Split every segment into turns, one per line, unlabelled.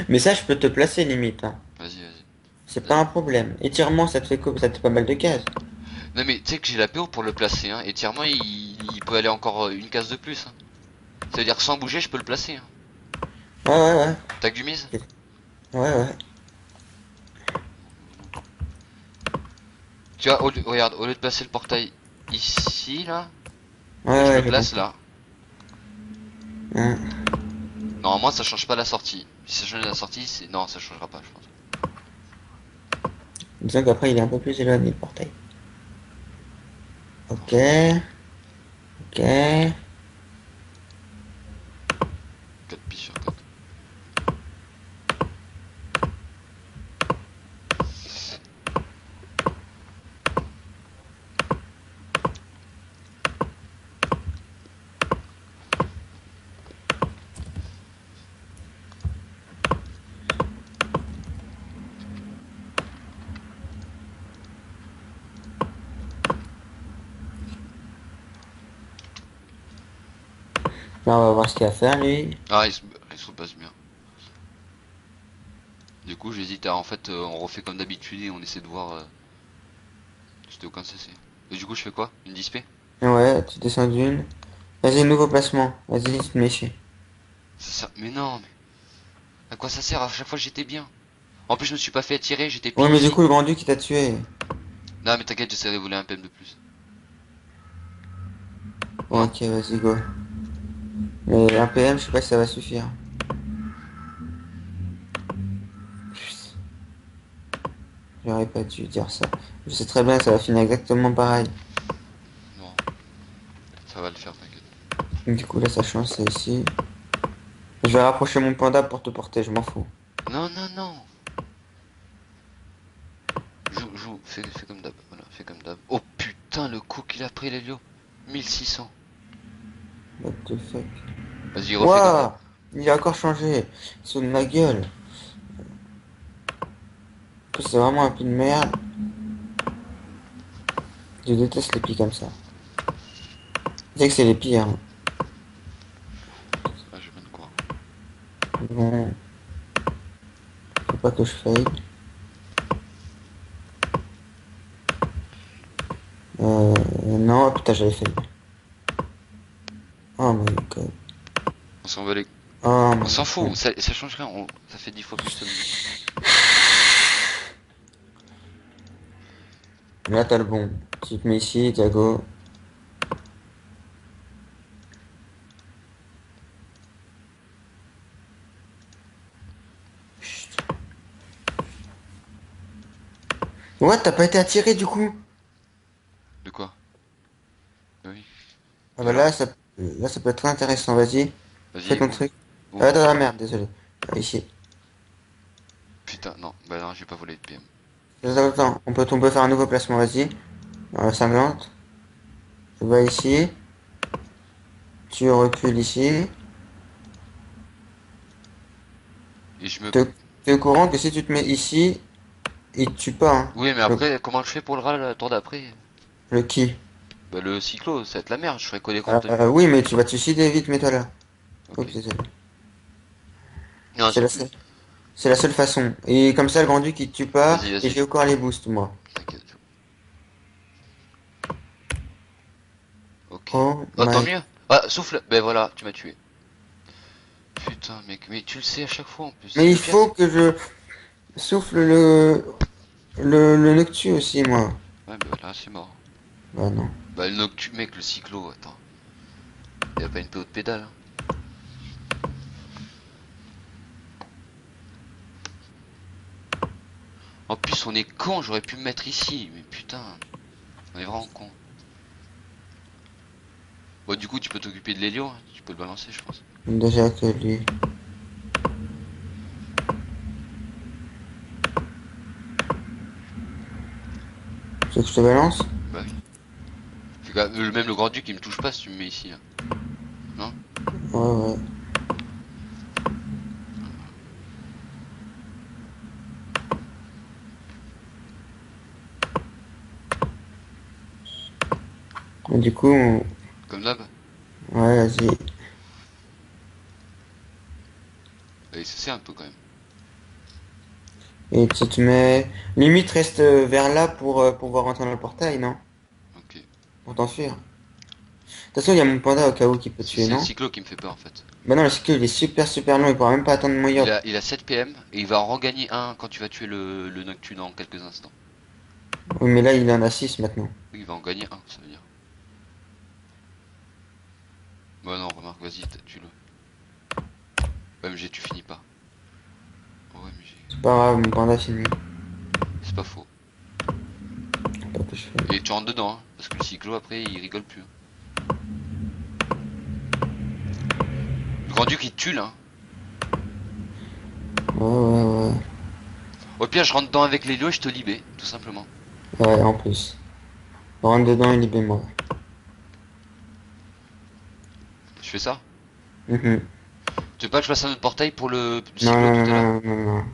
Mais ça, je peux te placer limite, hein.
Vas-y, vas-y.
C'est pas un problème. Étirement, ça te fait quoi? Ça te fait pas mal de cases.
Non mais tu sais que j'ai la PO pour le placer, hein. Étirement, il peut aller encore une case de plus, hein. Ça veut dire que sans bouger, je peux le placer, hein.
Ouais, ouais, ouais.
T'as que du mise?
Ouais, ouais.
Tu vois, regarde, au lieu de placer le portail ici, là,
Ouais,
bah, je le
ouais, j'ai
place
compris.
là.
Hein.
Normalement, ça change pas la sortie. Si ça change la sortie, c'est... Non, ça changera pas, je pense.
Disons qu'après, il est un peu plus éloigné, le portail.
M'en
Ok,
fous.
ok.
4 pi sur 4.
Là, on va voir ce qu'il va faire, lui.
Ah, il se passe bien. Du coup, j'hésite à... En fait, on refait comme d'habitude et on essaie de voir... C'était aucun CC. Et du coup, je fais quoi? Une disp?
Ouais, tu descends d'une. Vas-y, nouveau placement. Vas-y, tu te méfies.
Mais non, mais... À quoi ça sert? À chaque fois, j'étais bien. En plus, je me suis pas fait attirer, j'étais
Ouais,
pile
mais du
ici.
coup, le grand-duc, il t'a tué.
Non, mais t'inquiète, j'essaierai de voler un PM de plus.
Bon,
Non?
ok, vas-y, go. Mais un PM, je sais pas si ça va suffire. J'aurais pas dû dire ça. Je sais très bien que ça va finir exactement pareil.
Non, ça va le faire, t'inquiète.
Du coup, là, ça change, c'est ici. Je vais rapprocher mon panda pour te porter, je m'en fous.
Non, non, non. Joue, fais comme d'hab. Voilà, fais comme d'hab. Oh putain, le coup qu'il a pris, l'Elio. 1600.
What the fuck.
Vas-y, refais comme d'hab.
Waouh! Il a encore changé. Sous de ma gueule. En plus, c'est vraiment un pied de merde. Je déteste les pieds comme ça. Tu sais que c'est les pires, hein.
Ah, je viens de quoi?
Bon, faut pas que je faille. Non, putain, j'avais failli. Oh my god.
On s'en va les...
Oh
On
my
s'en fout,
god.
ça change rien. Ça fait 10 fois plus de vie.
Là, t'as le bon. Tu te mets ici, t'as go. Chut. Ouais, t'as pas été attiré du coup?
De quoi? Oui.
Ah
Et
bah
alors?
là, ça peut être très intéressant. Vas-y, fais
Vas-y,
ton
ouvre.
truc.
Ouvre.
Ah, dans la merde, désolé. Ici.
Putain, non. Bah non, j'ai pas volé de PM.
Attends, attends, on peut faire un nouveau placement, vas-y. Dans la cinquante. Tu vas ici. Tu recules ici.
Et je me...
T'es au courant que si tu te mets ici, il te tue pas, hein.
Oui, mais après, comment je fais pour le rat, le tour d'après?
Le qui?
Bah le cyclo, ça va être la merde. Je ferai quoi des comptes de...
Oui, mais tu vas te suicider vite, mets-toi là.
Ok.
Oups, désolé.
Non,
C'est la seule, c'est la seule façon. Et comme ça, le grand-duc, il te tue pas,
vas-y,
et
vas-y.
j'ai encore les boosts, moi.
T'inquiète. Ok.
Oh
Oh, tant
my...
mieux. Ah, souffle. Ben voilà, tu m'as tué. Putain, mec, mais tu le sais à chaque fois en plus.
Mais
Le
il
pire,
faut
c'est...
que je souffle le Noctu aussi, moi.
Ouais, bah là, c'est mort.
Bah non.
Bah, le Noctu, mec, le cyclo, attends. Y a pas une PO de pédale, hein. En plus, on est con, j'aurais pu me mettre ici. Mais putain, on est vraiment con. Bon, du coup, tu peux t'occuper de l'hélio, hein. Tu peux le balancer, je pense.
Déjà que lui... Tu veux que je te balance?
Bah oui. Même le grand duc, il me touche pas si tu me mets ici, là. Non?
Ouais, ouais. Et du coup,
Comme d'hab.
ouais, vas-y.
Allez, ça c'est un peu quand même.
Et tu te mets... Limite, reste vers là pour pouvoir rentrer dans le portail, non?
Ok.
Pour t'enfuir. De toute façon, il y a mon panda au cas où qui peut tuer,
C'est le
non?
cyclo qui me fait peur en fait.
Bah non, le cycle, il est super long, il pourra même pas attendre mon yop.
Il a 7 PM et il va en regagner un quand tu vas tuer le Noctune dans quelques instants.
Oui, mais là, il en a 6 maintenant.
Oui, il va en gagner un, ça veut dire. Bah non, remarque, vas-y, tue-le. OMG, tu finis pas. OMG,
C'est pas grave, mon panda finit.
c'est pas faux.
Pas que je fais.
Et tu rentres dedans, hein, parce que le cyclo après il rigole plus. Le grand duc il te tue là.
Ouais.
Au pire, je rentre dedans avec l'Helio et je te libère, tout simplement.
Ouais, en plus. On rentre dedans et libère-moi.
Je fais ça.
Mhm.
Tu veux pas que je fasse un autre portail pour le
Non,
cyclo
non,
tout
non,
à l'heure?
non, non, non.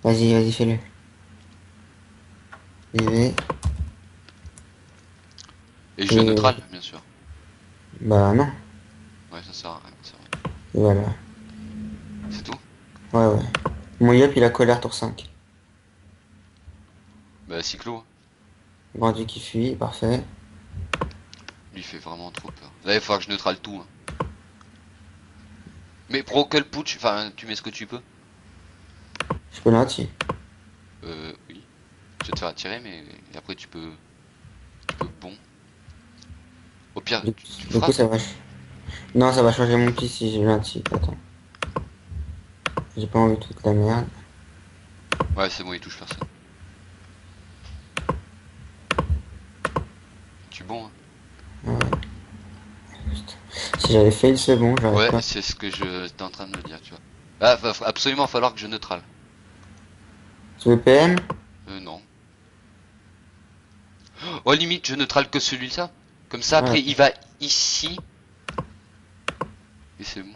Vas-y, fais-le. J'y vais.
Et je neutral,
Et...
bien sûr.
Bah non.
Ouais, ça sert à rien, c'est vrai.
Et voilà.
C'est tout?
Ouais. Mon yop, il a colère tour 5.
Bah, cyclo,
Vendu qui fuit, parfait.
lui il fait vraiment trop peur. Là, il faudra que je neutrale tout, hein. Mais Brokel Putsch, enfin, tu mets ce que tu peux.
Je peux là-dessus.
Oui. Je vais te faire attirer, mais après tu peux bon. Au pire,
Du,
tu le
du coup,
frappes.
ça va. Non, ça va changer mon pied si je viens dessus. Attends. J'ai pas envie de toute la merde.
Ouais, c'est bon, il touche personne. Tu bon, hein.
Ouais. Putain. Si j'avais fait c'est bon, j'aurais
Ouais,
pas.
c'est ce que je t'es en train de me dire, tu vois. Ah, va absolument falloir que je neutrale.
Tu veux PM?
Non. Oh, limite, je neutrale que celui-là. Comme ça,
Ouais.
après, il va ici. Et c'est bon.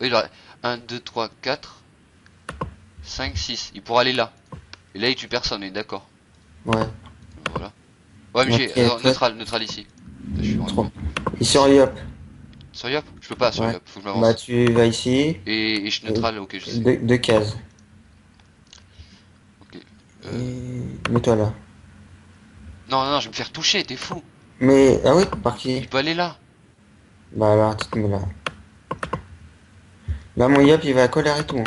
Oui, il aurait 1, 2, 3, 4, 5, 6. Il pourra aller là. Et là, il tue personne, on est d'accord.
Ouais.
Voilà. Ouais, mais j'ai.
Ok, toi,
Neutral ici. Putain, je suis vraiment
trop.
con.
Il sur Yop.
Sur Yop? Je peux pas sur
Ouais.
Yop, faut que je
Bah,
m'avance.
tu vas ici.
Et je
Et
neutral, ok, je sais.
deux cases.
Ok.
Et mets-toi là.
Non, non, non, je vais me faire toucher, t'es fou.
Mais, ah oui, par qui?
Il peut aller là.
Bah alors, tu te mets là. Là, mon Yop, il va à colère et tout, hein.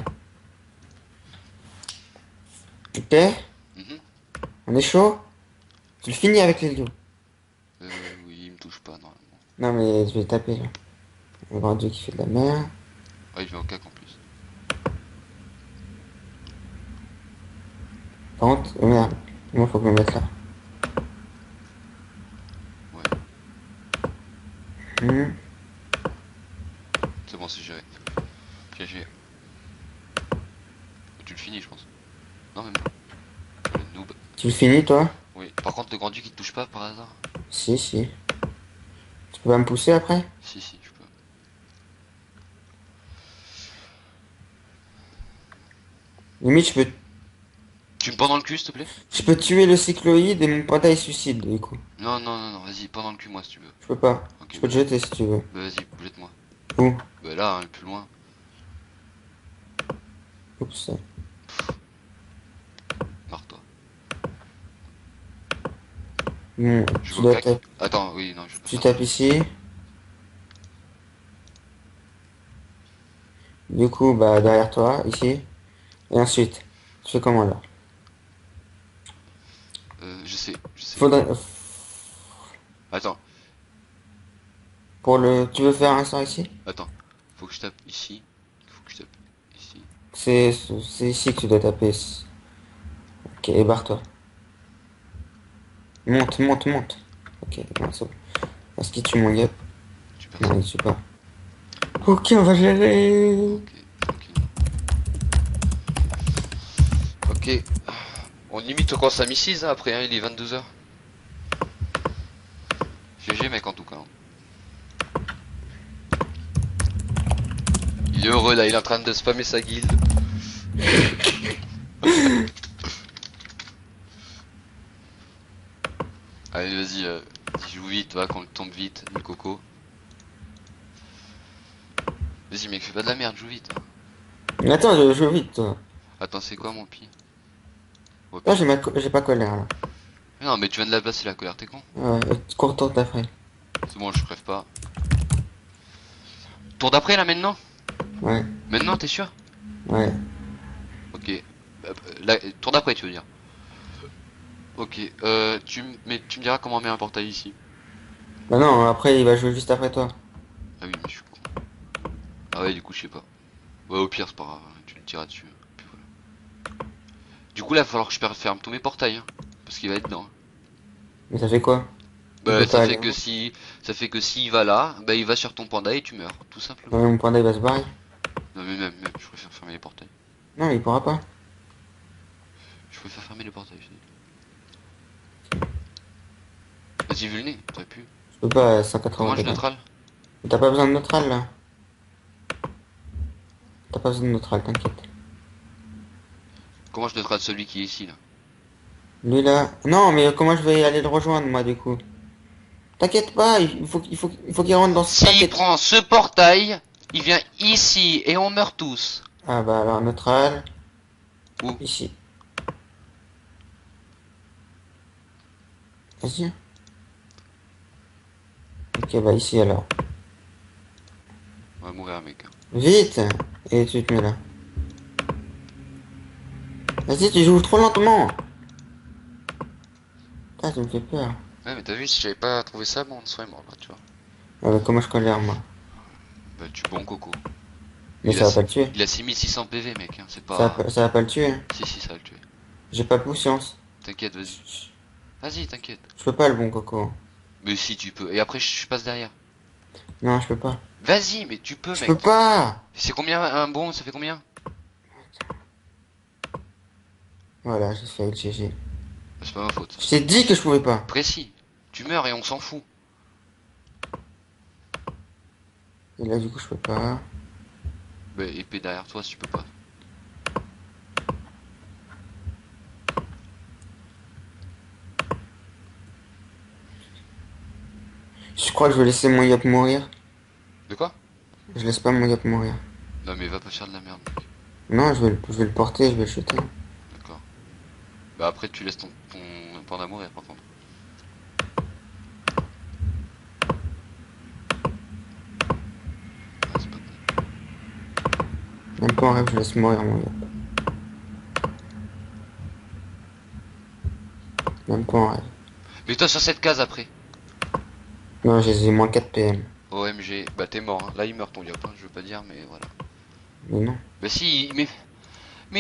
Ok?
Mhm.
On est chaud? Tu le finis avec les deux.
Oui, il me touche pas, normalement.
Non, mais je vais taper, là. Le grand dieu qui fait de la merde.
Ouais, il vient au cac en plus.
Par contre, oh merde. Moi, faut que je me mette là.
Ouais,
Hmm.
c'est bon, c'est géré. GG. Tu le finis, je pense. Non, même pas. Le noob.
Tu le finis, toi?
Oui. Par contre, le grand duc, il te touche pas par hasard?
Si. Tu peux pas me pousser après?
Si, je peux.
Limite,
Tu me prends dans le cul, s'il te plaît?
je peux tuer le cycloïde et mon panda il suicide, du coup.
Non, vas-y, prends dans le cul, moi, si tu veux.
Je peux pas.
Ok,
Je peux te jeter si tu veux.
bah vas-y, jette-moi.
Où?
Bah là, hein, plus loin.
Oups.
Marre-toi.
Bon,
Je
tu
vais au
dois
cac.
taper.
Attends, oui, non, je vais pas
Tu
faire ça.
tapes ici. Du coup, bah, derrière toi, ici. Et ensuite, tu fais comment là?
Je sais.
Faudrait.
Attends,
Pour le. Tu veux faire un sort ici?
attends. Faut que je tape ici. Faut que je tape ici.
C'est ici que tu dois taper. Ok, et barre-toi. Monte. Ok, bon, c'est bon. Est-ce qu'il tue mon gars?
Tu
Non,
personne.
il tue pas. Ok, on va gérer.
Ok, tranquille. Ok. On limite quand ça mi-6 après, hein, il est 22h. GG, mec, en tout cas, hein. Il est heureux là, il est en train de spammer sa guilde. Allez, vas-y, joue vite, va, qu'on tombe vite, le coco. Vas-y, mec, fais pas de la merde, joue vite.
Mais attends, je joue vite, toi.
Attends, c'est quoi mon pi? Ouais,
Non,
pi.
j'ai pas colère là.
Non, mais tu viens de la placer la colère, t'es con.
Ouais, cours tour d'après.
C'est bon, je crève pas. Tour d'après là maintenant?
Ouais,
Maintenant, t'es sûr?
ouais.
Ok. Tour d'après, tu veux dire? Ok. Mais tu me diras comment on met un portail ici.
Bah non, après il va jouer juste après toi.
Ah oui, mais je suis con. Ah ouais, du coup, je sais pas. Ouais, au pire, c'est pas grave, hein, tu le tiras dessus. Puis voilà. Du coup, là, il va falloir que je ferme tous mes portails, hein, parce qu'il va être dedans.
Mais ça fait quoi? Il
Bah,
peut pas aller où?
ça fait que s'il va là, bah, il va sur ton panda et tu meurs, tout simplement.
Ouais, mon panda il va se barrer.
Non, mais même, je préfère fermer les portails.
Non, il pourra pas.
Je préfère fermer les portails, je dis. Vas-y, vulné, t'aurais pu.
Je peux pas, 180
Comment je
degrés.
neutral?
T'as pas besoin de neutral là. T'as pas besoin de neutral, t'inquiète.
Comment je neutral celui qui est ici, là?
Lui là. Non, mais comment je vais aller le rejoindre moi du coup? T'inquiète pas, il faut qu'il rentre dans ce
S'il
paquet.
prend ce portail, il vient ici et on meurt tous.
Ah bah alors neutral.
Où?
Ici. Vas-y. Ok, bah ici alors.
On va mourir, mec.
Vite! Et tu te mets là. Vas-y, tu joues trop lentement! Ah, tu me fais peur.
Ouais, mais t'as vu, si j'avais pas trouvé ça, bon, on serait mort, là, tu vois.
Ah bah comment je colère moi?
Bah, tu bon coco.
Mais ça va pas le tuer.
Il a 6600 PV, mec, hein, c'est pas...
Ça va pas le tuer, hein.
Si, ça va le tuer.
J'ai pas patience.
T'inquiète, vas-y. Vas-y, t'inquiète.
Je peux pas le bon coco.
Mais si, tu peux. Et après, je passe derrière.
Non, je peux pas.
Vas-y, mais tu peux,
Je
mec.
peux pas!
C'est combien un bon? Ça fait combien?
Voilà, j'ai fait le GG.
Bah, c'est pas ma faute.
Je t'ai dit que je pouvais pas.
Précis. Tu meurs et on s'en fout.
Et là, du coup, je peux pas.
Bah, épée derrière toi si tu peux pas.
Je crois que je vais laisser mon yop mourir.
De quoi?
Je laisse pas mon yop mourir.
Non, mais va pas faire de la merde, mec.
Non, je vais le porter, je vais le shooter.
D'accord. Bah, après, tu laisses ton panda mourir, par contre. Ah, c'est pas...
Même pas en rêve, je laisse mourir mon yop. Même pas en rêve.
Mets-toi sur cette case après.
Non, j'ai moins 4 PM.
OMG. Bah, t'es mort, hein. Là, il meurt ton yop, hein. Je veux pas dire, mais voilà.
Mais non.
Bah, si, mais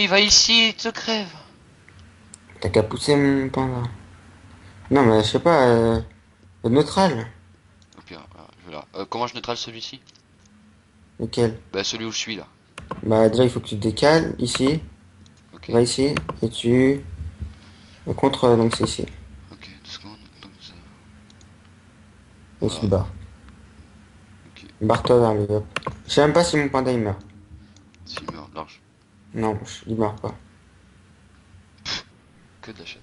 il va ici, il te crève.
T'as qu'à pousser mon panda. Non, mais je sais pas, neutral.
Au pire, voilà. Comment je neutrale celui-ci?
Lequel?
Bah, celui où je suis, là.
Bah, déjà, il faut que tu te décales, ici.
Ok.
Va ici, et tu... Contre, donc c'est ici.
Ok, 2 secondes. Donc, ça...
Et
Voilà.
tu te barres.
Ok.
Barre-toi vers le yop. Je sais même pas si mon panda il meurt.
S'il meurt, large.
Non, il meurt pas.
Que de la chaîne.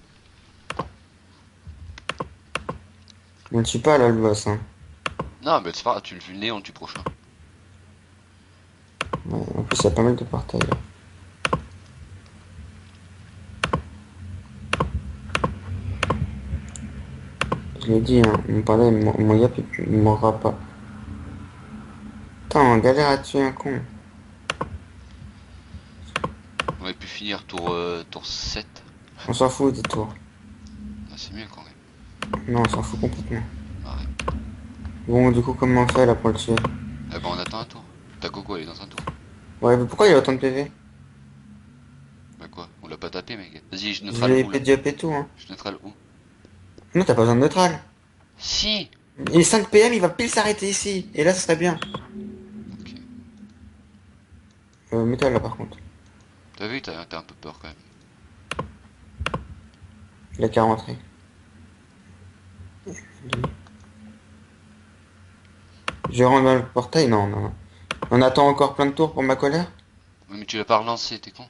On ne tue pas là le boss, hein.
Non, mais c'est pas grave, tu le fais le nez, on le tue prochain.
Ouais, en plus, il y a pas mal de portails là. Je l'ai dit, hein, mon panda, mon yop, il mourra pas. Putain, on galère à tuer un con.
On aurait pu finir tour 7.
On s'en fout des tours.
Ah, c'est mieux quand même.
Non, on s'en fout complètement.
Arrête.
Bon, du coup, comment on fait là pour le tuer?
Eh ben, on attend un tour. Ta coco, elle est dans un tour.
Ouais, mais pourquoi il y a autant de PV?
Bah quoi? On l'a pas tapé, mec. Vas-y, je
Je
neutrale
l'ai
où, là?
épée de yop et tout, hein.
Je neutrale où?
Non, t'as pas besoin de neutral.
Si!
Et 5 PM, il va pile s'arrêter ici. Et là, ça serait bien.
Ok.
Mets-toi là par contre.
T'as vu, t'as un peu peur quand même.
Il a qu'à rentrer. Je rentre dans le portail? Non, non, non. On attend encore plein de tours pour ma colère?
Oui, mais tu l'as pas relancé, t'es con.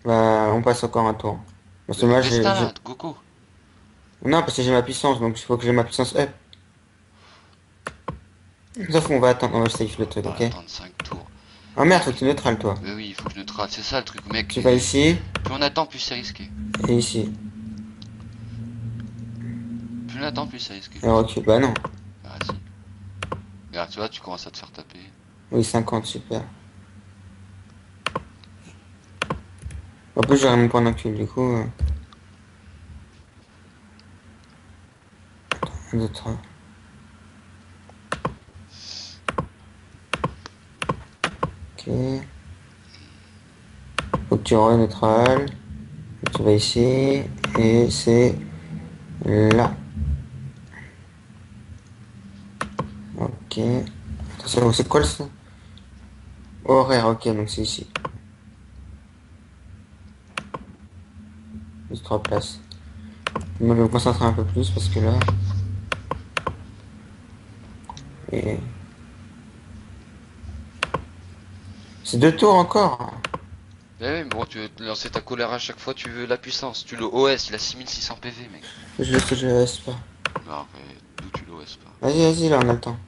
Bah, on passe encore un tour. Parce que moi,
Resta, Goku.
Non, parce que j'ai ma puissance, donc il faut que j'ai ma puissance up. Sauf qu'on va attendre, on va save le truc,
On va
ok?
attendre 5 tours.
Oh merde, faut que tu neutrales toi.
Mais oui, il faut que je neutralise, c'est ça le truc, mec.
Tu vas ici
Plus on attend, plus c'est risqué.
et ici.
Plus on attend, plus c'est risqué.
Et recule. Bah non.
Ah si. Regarde, tu vois, tu commences à te faire taper.
Oui, 50, super. En plus, j'aurai mon point d'encul, du coup. 1, 2, 3. Ok. Faut que tu reneutrales. Tu vas ici. Et c'est là. Ok. Attention, c'est quoi le son? Horaire, ok, donc c'est ici. Juste 3 places. Moi, je vais me concentrer un peu plus parce que là. Et... C'est 2 tours encore.
Eh oui, mais bon, tu veux te lancer ta colère à chaque fois, tu veux la puissance. Tu le OS, il a 6600 PV, mec.
Je laisse pas.
Non, après, d'où tu l'OS pas?
Vas-y, vas-y, là, on a le temps.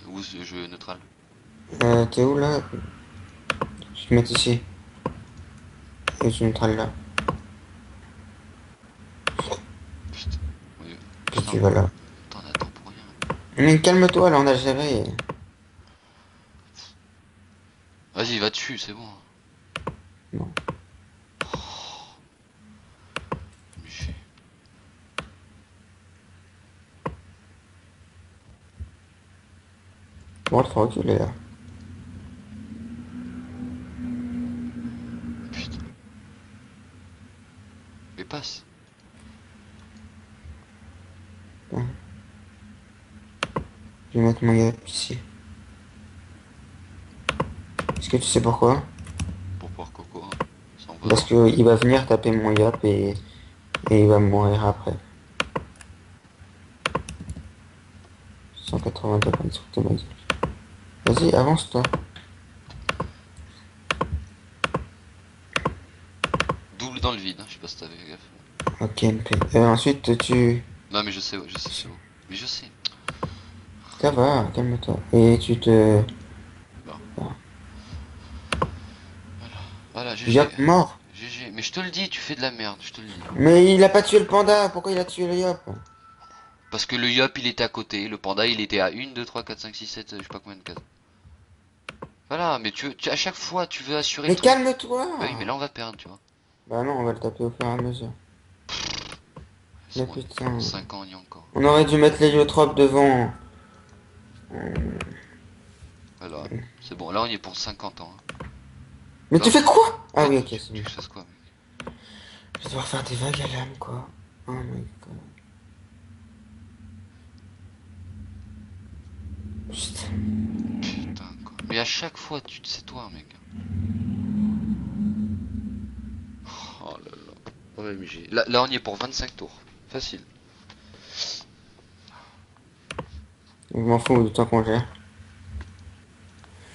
Où ce jeu neutral?
T'es où là? Je vais te mettre ici. Et tu neutrales là.
Putain, oui,
Puis
putain,
tu vas là.
t'en attends pour rien.
Mais calme-toi, là, on a géré.
Vas-y, va dessus, c'est bon.
Non.
Buffet.
Bon, faut reculer là.
Putain. Mais passe.
Bon. Je vais mettre mon yap ici. Est-ce que tu sais pourquoi?
Pour pouvoir coco, hein. Ça en va.
Parce que il va venir taper mon yap et il va mourir après. 180 de automatique. Vas-y, avance-toi.
Double dans le vide, hein. Je sais pas si t'avais fait gaffe.
Ok, MP. Ensuite, tu...
Non, mais je sais, ouais, je sais, c'est bon. Mais je sais.
Ça va, calme-toi. Et tu te...
Bon. Voilà, GG.
Yop mort.
GG. Mais je te le dis, tu fais de la merde, je te le dis.
Mais il a pas tué le panda. Pourquoi il a tué le yop?
Parce que le yop il était à côté, le panda il était à 1, 2, 3, 4, 5, 6, 7, je sais pas combien de cases. Voilà, mais à chaque fois tu veux assurer le
Mais
truc.
calme-toi.
Bah oui, mais là on va perdre, tu vois.
Bah non, on va le taper au fur et à mesure.
C'est
Mais
bon,
putain.
5 ans on y est encore.
On aurait dû mettre l'héliotrope devant.
Voilà, c'est bon, là on y est pour 50 ans. Hein.
Mais
Non,
tu fais quoi? Ah
mais
oui, ok,
tu
c'est
veux
bon.
que je fasse quoi, mec?
Je vais devoir faire des vagues à l'âme, quoi. Oh my god. Putain.
Putain, quoi. Mais à chaque fois, c'est toi, mec. Oh là là. OMG. Là on y est pour 25 tours. Facile.
Je m'en fous du temps qu'on gère.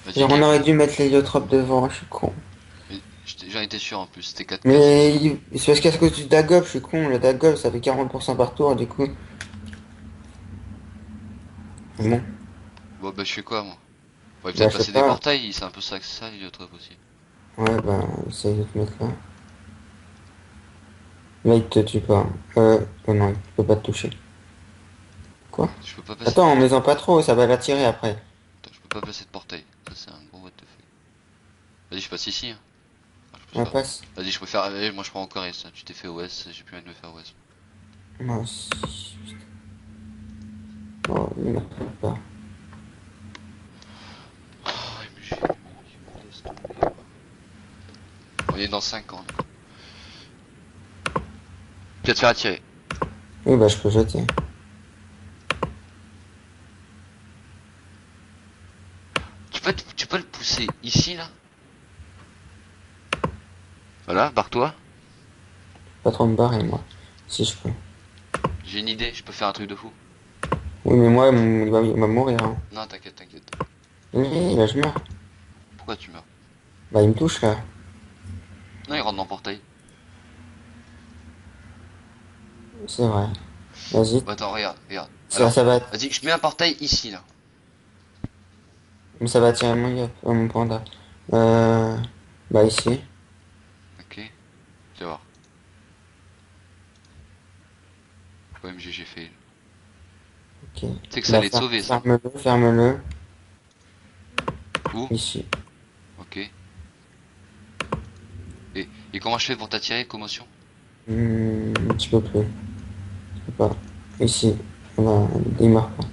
Vas-y,
Genre, on
game.
aurait dû mettre l'héliotrope devant, je suis con.
Mais j'en étais sûr en plus, c'était 4 cases.
Mais c'est parce qu'à cause du Dagob, je suis con. Le Dagob, ça fait 40% par tour, du coup. Bon,
Bon, bah je fais quoi, moi? Ouais,
bah
peut-être
je sais
passer des
pas.
portails, c'est un peu ça que ça, l'héliotrope aussi.
Ouais, bah, essaye de te mettre là. Là, il te tue pas. Non, il peut pas te toucher. Quoi?
Je peux pas passer de
Attends, en
portail.
maison pas trop, ça va l'attirer après.
Attends, je peux pas passer de portail. Ça, c'est un gros what the fuck. Vas-y, je passe ici. Hein. Ah, je
On
passe pas.
passe.
Vas-y, je préfère. Moi, je prends encore S. Tu t'es fait OS, j'ai plus envie de me faire OS.
Moi aussi. Oh, il m'a fait peur.
Oh, MG, laisse tomber. On est dans 5 ans. Tu vas te faire attirer.
Oui, bah, je peux jeter.
Tu peux le pousser ici, là. Voilà, barre-toi.
Pas trop me barrer, moi. Si je peux.
J'ai une idée, je peux faire un truc de fou.
Oui, mais moi, il va mourir. Hein.
Non, t'inquiète, t'inquiète.
Oui, là, je meurs.
Pourquoi tu meurs?
Bah, il me touche, là.
Non, il rentre dans le portail.
C'est vrai. Vas-y.
Bah, attends, regarde, regarde.
Ça,
Alors,
ça va...
vas-y, je te mets un portail ici, là.
Ça va attirer mon yop, mon panda. Euh... Bah ici.
Ok. Tu vas voir. OMG, j'ai fait.
Ok.
Tu sais que ça
Bah
allait te sauver ça.
ferme-le, ferme-le.
Où?
Ici.
Ok. Et comment je fais pour t'attirer, commotion?
Tu peux plus. Tu peux pas. Ici. Voilà, démarre pas.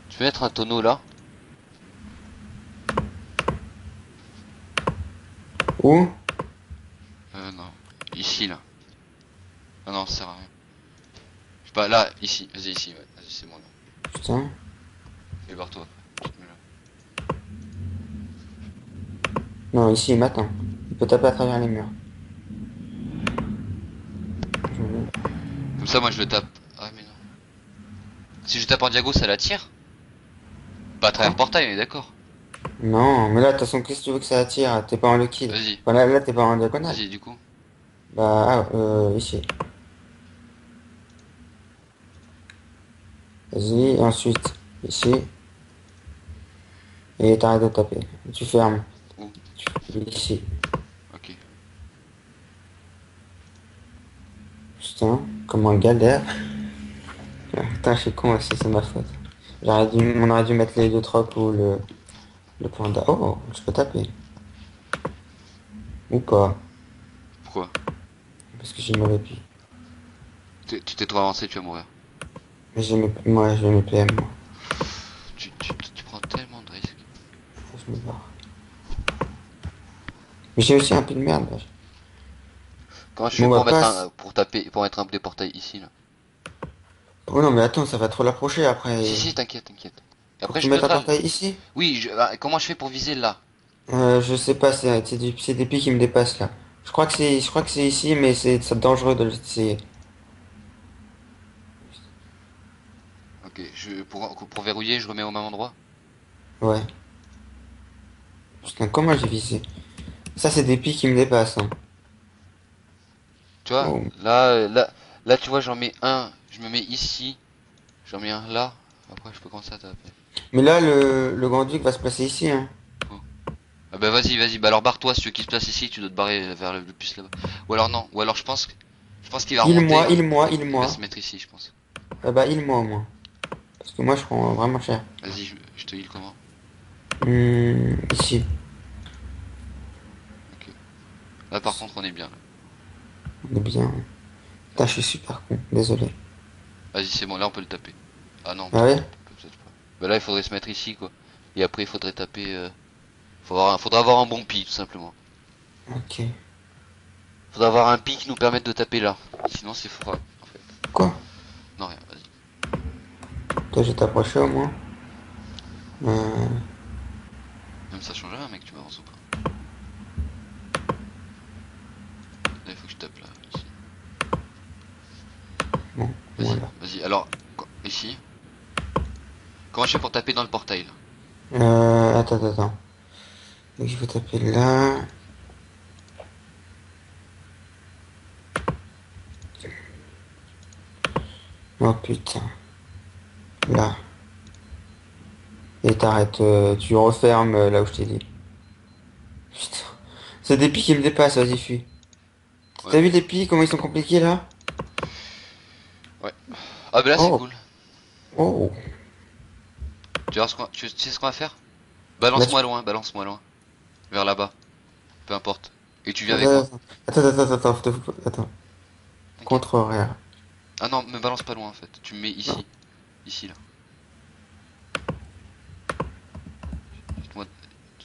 Tu peux mettre un tonneau là?
Où?
Non. Ici là. Ah non, ça sert à rien. Je sais pas, là, ici. Vas-y, ici, ouais. Vas-y, c'est bon là.
Putain.
Et barre-toi. Tu te mets là.
Non, ici, il m'attend. Il peut taper à travers les murs. Je veux.
Comme ça, moi je le tape. Ah, mais non. Si je tape en diago, ça l'attire? Pas à travers
Quoi?
le portail, on est d'accord.
Non, mais là, de toute façon, qu'est-ce que tu veux que ça attire? T'es pas en liquide.
Vas-y.
Voilà, là, t'es pas en diagonale.
Vas-y, du coup.
Bah, ici. Vas-y, ensuite, ici. Et t'arrêtes de taper. Tu fermes.
Où?
Ici.
Ok.
Putain, comment on galère. Ah, putain, je suis con aussi, c'est ma faute. On aurait dû mettre les deux trocs ou le point d'A. Oh, je peux taper. Ou pas.
Pourquoi?
Parce que j'ai mauvais pied.
Tu t'es trop avancé, tu vas mourir.
Mais moi, j'ai mes PM, moi.
Tu prends tellement de risques.
Je me barre. Mais j'ai aussi un peu de merde, là.
Comment je fais
Bon,
pour
bah,
mettre
passe.
pour taper, pour mettre un des portails ici, là?
Oh non, mais attends, ça va trop l'approcher
Si,
après.
si, t'inquiète, t'inquiète. Et
Faut que
après,
tu
je
mettes un
neutrale.
portail ici.
Oui, comment je fais pour viser là?
Je sais pas, c'est des pieds qui me dépassent, là. Je crois que c'est ici, mais c'est dangereux de l'essayer.
Ok, pour verrouiller, je remets au même endroit.
Ouais.
Ok.
Putain, comment j'ai visé? Ça, c'est des pieds qui me dépassent, hein.
Tu vois,
Oh.
là, tu vois, j'en mets un. Je me mets ici. J'en mets un là. Après, je peux commencer à taper.
Mais là, le grand-duc va se placer ici, hein.
Oh. Ah bah vas-y, vas-y. Bah alors barre-toi, si tu veux qu'il se place ici, tu dois te barrer vers le plus là-bas. Ou alors non. Ou alors je pense qu'il va remonter. Il va se
Il-moi.
mettre ici, je pense.
Ah bah, il-moi au moins. Parce que moi, je prends vraiment cher.
Vas-y, je te heal comment?
Ici.
Ok. Là, par contre, on est bien là.
On est bien. Putain, je suis super con. Désolé.
Vas-y, c'est bon. Là, on peut le taper. Ah non,
Ah ouais?
peut-être pas. Bah là, il faudrait se mettre ici, quoi. Et après, il faudrait taper. Faudra avoir un bon pic, tout simplement.
Ok.
Faudra avoir un pic qui nous permette de taper là. Sinon, c'est fou, en fait.
Quoi?
Non, rien, vas-y.
Toi, je vais t'approcher au moins. Euh,
Même ça change rien, mec, tu m'avances ou pas? Là, il faut que je tape là, ici.
bon,
Vas-y,
voilà.
vas-y. Alors, ici. Comment je fais pour taper dans le portail là?
Attends. Donc, je vais taper là. Oh putain. Là. Et t'arrêtes. Tu refermes là où je t'ai dit. Putain. C'est des pics qui me dépassent, vas-y, fuis.
Ouais,
T'as vu les pics, comment ils sont compliqués là?
ouais. Ah, bah là, c'est
Oh.
cool.
Oh.
Tu vois tu sais ce qu'on va faire?
Là, tu.
Balance-moi loin. Vers là-bas. Peu importe. Et tu viens avec moi.
Attends.
T'inquiète.
Contre rien.
Ah non, me balance pas loin en fait. Tu me mets
Non.
ici. Ici là. Moi,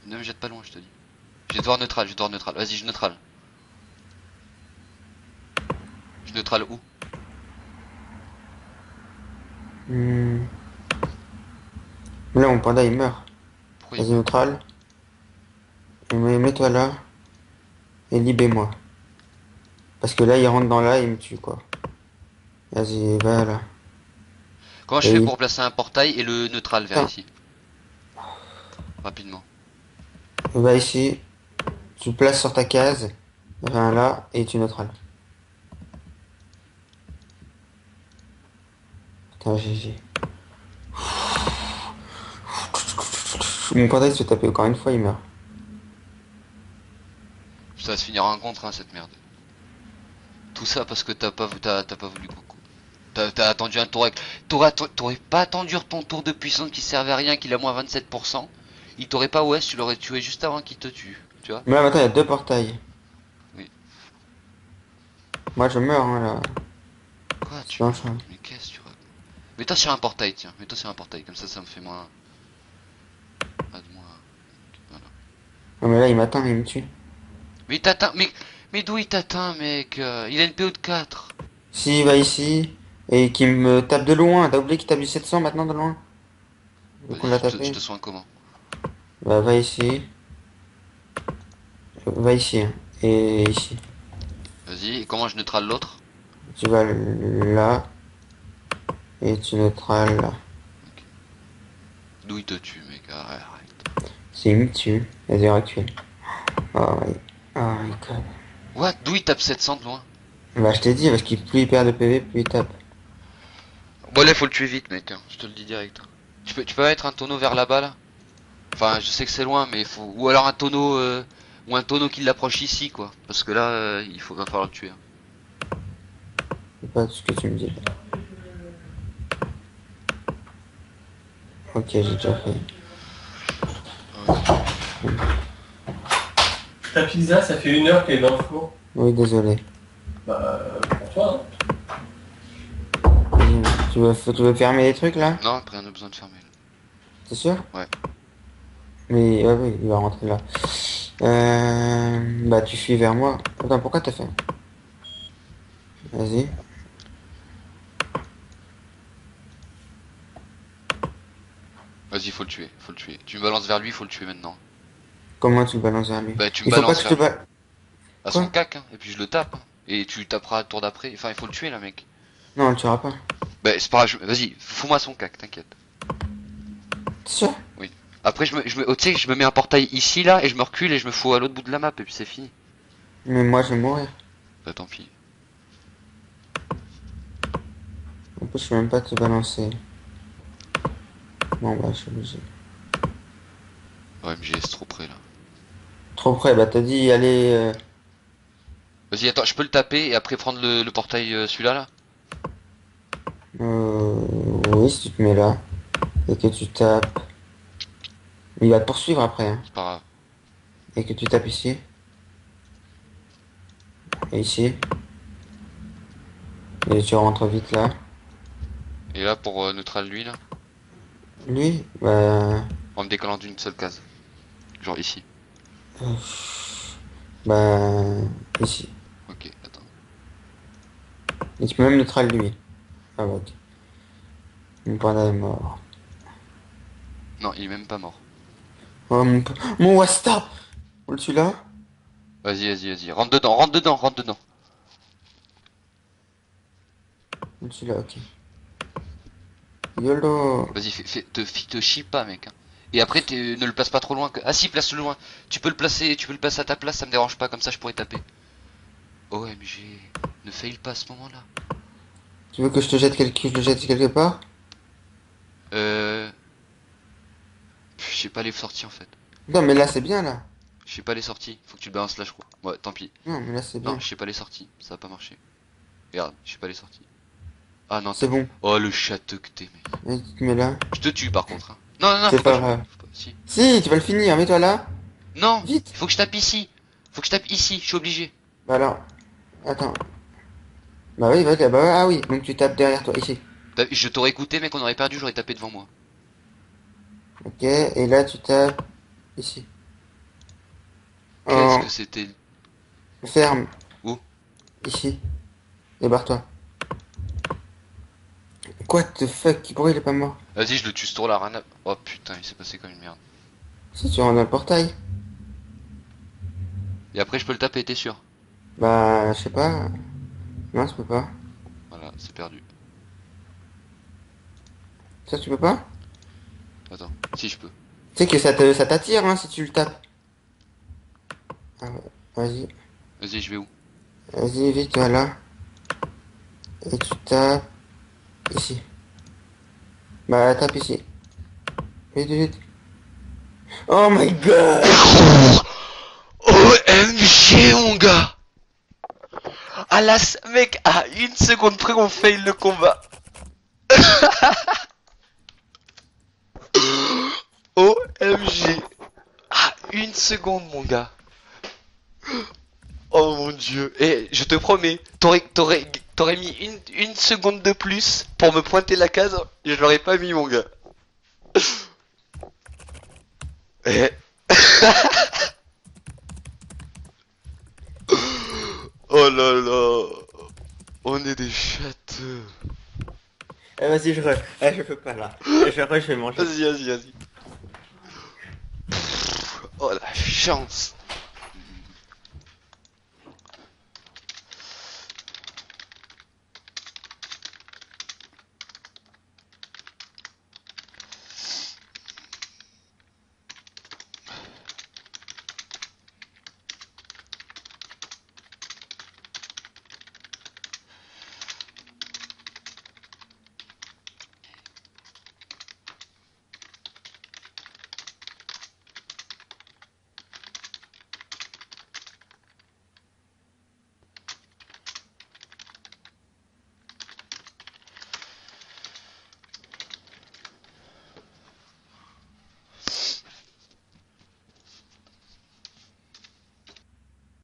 ne me jette pas loin, je te dis. Je vais devoir neutral, je vais devoir neutral. Vas-y, je neutral. Je neutral où?
Hmm. Là, mon panda il meurt.
Pourquoi il
Vas-y,
meurt?
neutral. Mets-toi là et libère-moi. Parce que là, il rentre dans là, il me tue quoi. Vas-y, va là.
Comment je fais
Et
pour placer un portail et le neutral vers
putain,
ici? Rapidement.
va ici. Tu places sur ta case. Viens là et tu neutral. Putain, GG. Mon portail se fait taper encore une fois, il meurt.
Ça va se finir en contre, hein, cette merde. Tout ça parce que t'as pas voulu beaucoup. T'as attendu un tour avec... T'aurais pas attendu ton tour de puissance qui servait à rien, qu'il a moins 27%. Il t'aurait pas, ouais, tu l'aurais tué juste avant qu'il te tue. Tu vois?
Mais là, maintenant, il y a deux portails.
Oui.
Moi, je meurs, hein, là.
Quoi,
C'est
tu
pas un
meurs?
choix.
Mais qu'est-ce que tu racontes? Mets-toi sur un portail, tiens. Mets-toi sur un portail, comme ça me fait moins... Ah, de moins... Voilà.
Non, mais là, il m'atteint, il me tue.
Mais il t'atteint, mais d'où il t'atteint, mec? Il a une PO de 4.
Si, il va ici, et qui me tape de loin. T'as oublié qu'il tape du 700 maintenant de loin? Vu qu'on
Vas-y,
l'a
je
tapé.
te soigne comment?
Bah, va ici. Va ici, hein. Et ici.
Vas-y, et comment je neutrale l'autre?
Tu vas là, et tu neutrales là.
Ok. D'où il te tue, mec? Arrête.
Si, il me tue. Vas-y, recule. Oh, my... oh my god.
What? D'où il tape 700 de loin?
Bah, je t'ai dit, parce qu'il plus il perd de PV, plus il tape.
Bon, là, faut le tuer vite, mec, hein. Je te le dis direct, hein. Tu peux mettre un tonneau vers là-bas, là? Enfin, je sais que c'est loin, mais faut... Ou alors un tonneau... Ou un tonneau qui l'approche ici, quoi. Parce que là, va falloir le tuer, hein.
C'est pas tout ce que tu me dis. Ok, j'ai déjà fait.
Ta pizza, ça fait 1 heure qu'elle est dans le four.
Oui, désolé.
Bah, pour toi,
Vas-y, tu veux fermer les trucs là?
Non, après, on a besoin de fermer, là.
C'est sûr?
Ouais.
Mais ouais, oui, il va rentrer là. Bah, tu fuis vers moi. Attends, pourquoi t'as fait? Vas-y.
Vas-y, faut le tuer, faut le tuer. Tu me balances vers lui, faut le tuer maintenant.
Comment tu le balances vers lui?
Bah, tu me
Il faut pas que
balances
je te
vers lui.
balle.
À son
Quoi?
cac, hein. Et puis je le tape, hein. Et tu taperas le tour d'après. Enfin, il faut le tuer, là, mec.
Non, on le tuera pas.
Bah, c'est pas grave, vas-y, fous-moi son cac, t'inquiète.
T'es sûr?
Oui. Après, oh, tu sais, je me mets un portail ici, là, et je me recule et je me fous à l'autre bout de la map, et puis c'est fini.
Mais moi, je vais mourir.
Bah, tant pis.
En plus, je peux même pas te balancer. Bon, bah, je suis obligé.
Ouais, MG, c'est trop près, là.
Trop près, bah, t'as dit, allez.
Vas-y, attends, je peux le taper et après prendre le portail, celui-là, là?
Oui, si tu te mets là. Et que tu tapes. Il va te poursuivre après, hein.
C'est pas grave.
Et que tu tapes ici. Et ici. Et tu rentres vite là.
Et là, pour neutral lui, là,
Lui, bah.
en me décollant d'une seule case. Genre ici.
Bah. Ici.
Ok, attends.
Et tu peux même neutral lui. Ah, bah, ok. Mon panda est mort.
Non, il est même pas mort.
Oh, mon Wasta! On le tue là?
Vas-y. Rentre dedans, rentre dedans, rentre dedans.
On le tue là, ok. YOLO!
Vas-y, te chie pas, mec, hein. Et après, ne le place pas trop loin. Ah si, place-le loin. Tu peux le placer à ta place, ça me dérange pas, comme ça je pourrais taper. OMG, ne fail pas à ce moment-là.
Tu veux que je le jette quelque part?
Euh... Je sais pas les sorties en fait.
Non, mais là c'est bien là.
Je sais pas les sorties, faut que tu le balances là, je crois. Ouais, tant pis.
Non, mais là c'est
Non,
bien.
je sais pas les sorties, ça va pas marcher. Regarde, je sais pas les sorties. Ah non,
C'est bon.
Oh le château que t'es, mec.
Vas-y, tu te mets là.
Je te tue par contre, hein. Non,
C'est pas grave.
faut pas. Si.
Si, tu vas le finir, mets-toi là.
Non,
Vite.
il faut que je tape ici. Faut que je tape ici, je suis obligé.
Bah alors, attends. Bah oui, bah, ok, bah ouais, ah oui, donc tu tapes derrière toi, ici.
Je t'aurais écouté, mec, on aurait perdu, j'aurais tapé devant moi.
Ok, et là tu tapes ici.
Qu'est-ce
En
que c'était?
ferme,
Où?
ici. Et barre-toi. What the fuck? Pourquoi il est pas mort?
Vas-y, je le tue ce tour là, rien à... Oh putain, il s'est passé comme une merde.
Si tu rentres dans le portail.
Et après, je peux le taper, t'es sûr?
Bah, je sais pas. Non, tu peux pas.
Voilà, c'est perdu.
Ça, tu peux pas?
Attends, si je peux.
Tu sais que ça t'attire, hein, si tu le tapes. Ah ouais, vas-y.
Vas-y, je vais où?
Vas-y, vite, voilà. Et tu tapes ici. Bah, tape ici. Vite, vite. Oh my god.
OMG mon gars. Ah là, mec, à une seconde près on fail le combat. OMG. Ah, une seconde mon gars. Oh mon dieu. Et je te promets, t'aurais mis une seconde de plus pour me pointer la case et je l'aurais pas mis mon gars. Eh. Oh là là. On est des châteux.
Vas-y, je peux pas là. Je vais manger.
Vas-y, vas-y, vas-y. Oh la chance.